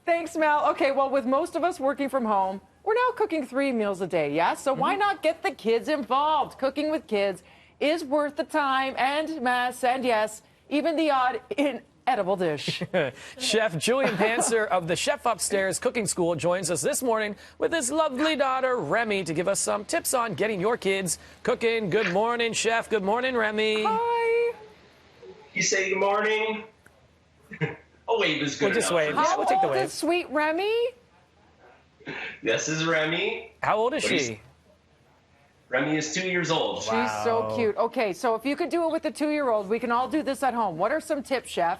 Thanks, Mel. Okay, well, with most of us working from home, we're now cooking 3 meals a day, yes? So why not get the kids involved? Cooking with kids is worth the time and mess and, yes, even the odd inedible dish. Chef Julian Panzer of the Chef Upstairs Cooking School joins us this morning with his lovely daughter, Remy, to give us some tips on getting your kids cooking. Good morning, Chef. Good morning, Remy. Hi. You say good morning? A wave is good We'll just enough. wave. How Yeah, we'll take the old wave. is sweet Remy? This is Remy. How old is she? Remy is 2 years old. She's so cute. Okay, so if you could do it with a 2-year-old, we can all do this at home. What are some tips, Chef?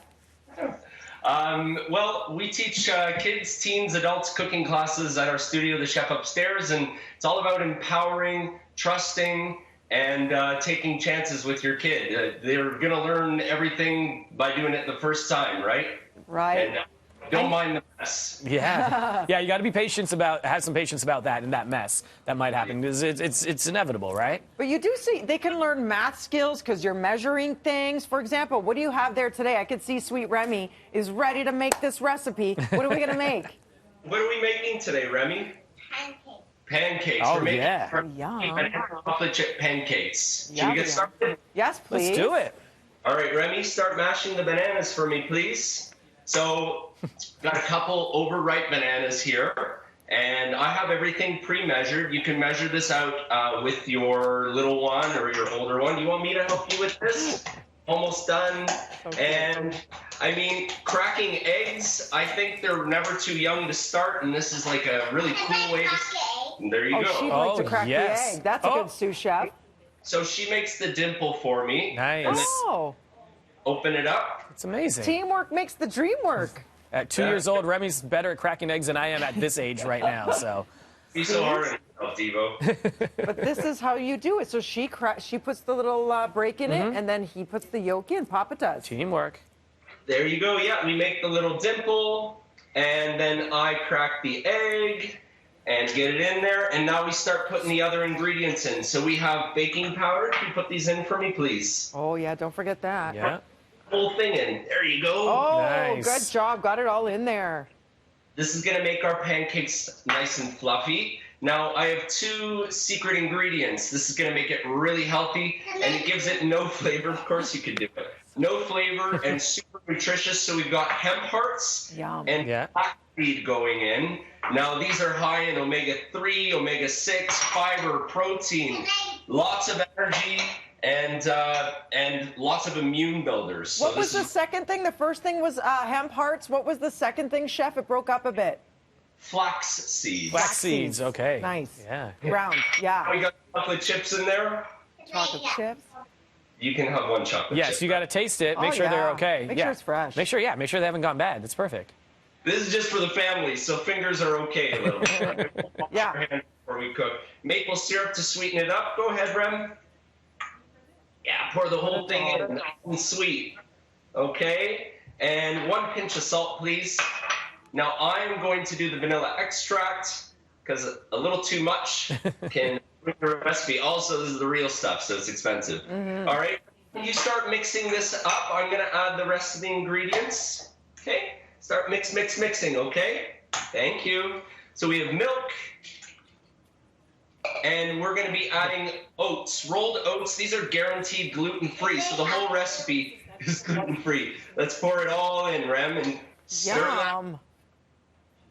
Well, we teach kids, teens, adults cooking classes at our studio, the Chef Upstairs, and it's all about empowering, trusting, and taking chances with your kid. They're going to learn everything by doing it the first time, right? Right. And don't mind the mess. Yeah, yeah. You got to be have some patience about that and that mess that might happen because it's inevitable, right? But you do see they can learn math skills because you're measuring things. For example, what do you have there today? I could see sweet Remy is ready to make this recipe. What are we going to make? What are we making today, Remy? Pancakes. Oh, We're making yeah. Yum. chocolate chip pancakes. Should Yum, we get yum. started? Yes, please. Let's do it. All right, Remy, start mashing the bananas for me, please. So, got a couple overripe bananas here, and I have everything pre-measured. You can measure this out with your little one or your older one. Do you want me to help you with this? Almost done. Okay. And, I mean, cracking eggs, I think they're never too young to start, and this is like a really cool way to... There you Oh, go. she'd like to Oh, crack yes. the egg. That's a Oh. good sous chef. So she makes the dimple for me. Nice. And then Oh, open it up. It's amazing. teamwork makes the dream work. At 2 years old, Remy's better at cracking eggs than I am at this age right now. So Be so hard on yourself, Devo. But this is how you do it. So she puts the little break in it, and then he puts the yolk in. Papa does. teamwork. There you go. Yeah, we make the little dimple, and then I crack the egg and get it in there. And now we start putting the other ingredients in. So we have baking powder. Can you put these in for me, please? Oh, yeah, don't forget that. Yeah. Whole thing in. There you go. Oh, Nice. good job. Got it all in there. This is going to make our pancakes nice and fluffy. Now, I have 2 secret ingredients. This is going to make it really healthy, and it gives it no flavor. Of course you can do it. No flavor and super nutritious. So we've got hemp hearts Yum. and Yeah. flaxseed going in. Now, these are high in omega-3, omega-6, fiber, protein, lots of energy, and lots of immune builders. So What was the second thing? The first thing was hemp hearts. What was the second thing, Chef? It broke up a bit. flax seeds. Flax seeds. Okay. Nice. Yeah. Round. Yeah. We got chocolate chips in there. Chocolate chips. You can have one chocolate chip. Yes, you got to taste it. Make Oh, sure they're yeah. okay. Make yeah. sure it's fresh. Make sure they haven't gone bad. That's perfect. This is just for the family, so fingers are okay a little bit. Yeah. Before we cook. Maple syrup to sweeten it up. Go ahead, Rem. Yeah, pour the whole thing in, nice and sweet. Okay, and 1 pinch of salt, please. Now I'm going to do the vanilla extract because a little too much can ruin the recipe. Also, this is the real stuff, so it's expensive. All right, you start mixing this up. I'm going to add the rest of the ingredients. Okay, start mixing. Okay, thank you. So we have milk. And we're going to be adding oats, rolled oats. These are guaranteed gluten-free, so the whole recipe is gluten-free. Let's pour it all in, Rem, and stir that. Yum.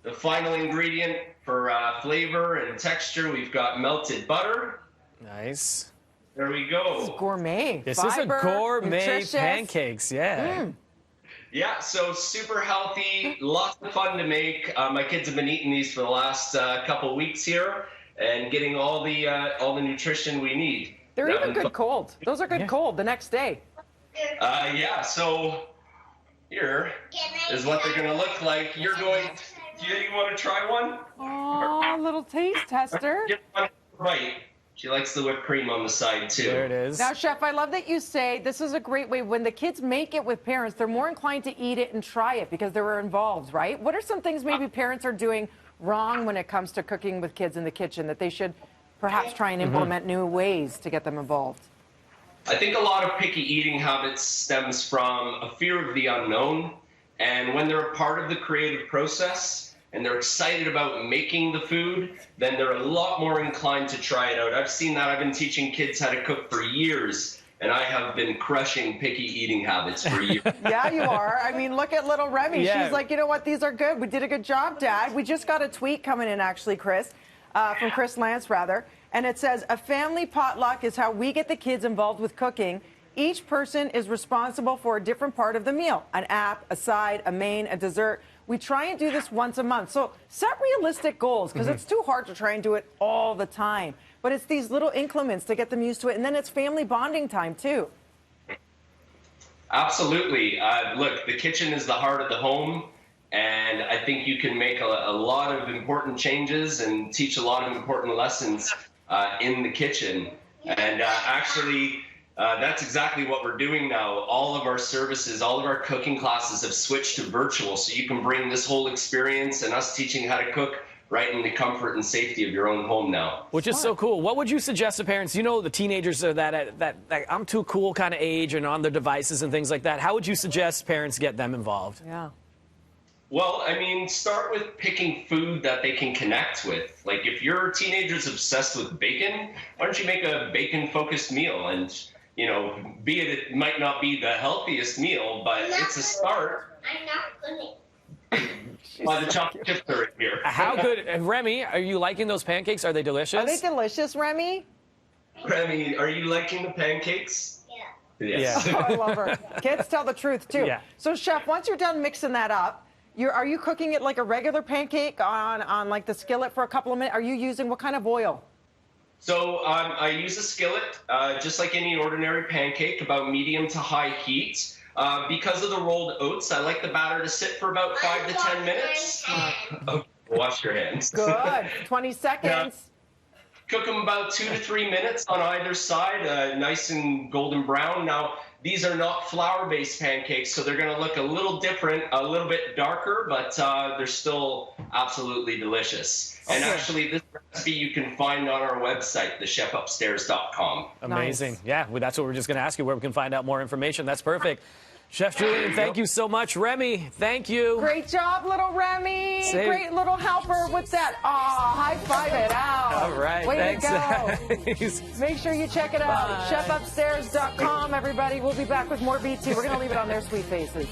The final ingredient for flavor and texture, we've got melted butter. Nice. There we go. Gourmet. This Fiber, is a gourmet nutritious. pancakes. Yeah. Yeah, so super healthy, lots of fun to make. My kids have been eating these for the last couple weeks here, and getting all the nutrition we need. They're even good cold. Those are good cold the next day. Yeah, so here is what they're going to look like. Do you want to try one? Oh, little taste tester. Get one right. She likes the whipped cream on the side, too. There it is. Now, Chef, I love that you say this is a great way. When the kids make it with parents, they're more inclined to eat it and try it because they were involved, right? What are some things maybe parents are doing wrong when it comes to cooking with kids in the kitchen that they should perhaps try and implement new ways to get them involved? I think a lot of picky eating habits stems from a fear of the unknown. And when they're a part of the creative process and they're excited about making the food, then they're a lot more inclined to try it out. I've seen that. I've been teaching kids how to cook for years, and I have been crushing picky eating habits for years. Yeah, you are. I mean, look at little Remy. Yeah. She's like, you know what? These are good. We did a good job, Dad. We just got a tweet coming in, actually, Chris, from Chris Lance, rather. And it says, a family potluck is how we get the kids involved with cooking. Each person is responsible for a different part of the meal, an app, a side, a main, a dessert. We try and do this once a month. So set realistic goals, because it's too hard to try and do it all the time. But it's these little increments to get them used to it. And then it's family bonding time, too. Absolutely. Look, the kitchen is the heart of the home. And I think you can make a lot of important changes and teach a lot of important lessons in the kitchen. And actually, that's exactly what we're doing now. All of our services, all of our cooking classes have switched to virtual, so you can bring this whole experience and us teaching how to cook right in the comfort and safety of your own home now. Which is so cool. What would you suggest to parents? You know, the teenagers are that I'm too cool kind of age and on their devices and things like that. How would you suggest parents get them involved? Yeah. Well, I mean, start with picking food that they can connect with. Like, if your teenager's obsessed with bacon, why don't you make a bacon-focused meal? And, you know, be it might not be the healthiest meal, but it's a start. I'm not going By the chocolate chips are in here. How good, Remy, are you liking those pancakes? Are they delicious? Are they delicious, Remy? Remy, are you liking the pancakes? Yeah. Yes. Oh, I love her. Kids tell the truth, too. Yeah. So, Chef, once you're done mixing that up, are you cooking it like a regular pancake on like the skillet for a couple of minutes? Are you using what kind of oil? So I use a skillet, just like any ordinary pancake, about medium to high heat. Because of the rolled oats, I like the batter to sit for about 5 to 10 minutes. Okay, wash your hands. Good. 20 seconds. Cook them about 2 to 3 minutes on either side, nice and golden brown. Now, these are not flour-based pancakes, so they're going to look a little different, a little bit darker, but they're still absolutely delicious. Okay. And actually, this recipe you can find on our website, thechefupstairs.com. Amazing. Nice. Yeah, well, that's what we're just going to ask you, where we can find out more information. That's perfect. Chef Julian, thank you so much. Remy, thank you. Great job, little Remy. Save- Great little helper with that. Aw, high five it out. All right, Way thanks. to go. Make sure you check it out. Bye. Chefupstairs.com, everybody. We'll be back with more BT. We're going to leave it on their sweet faces.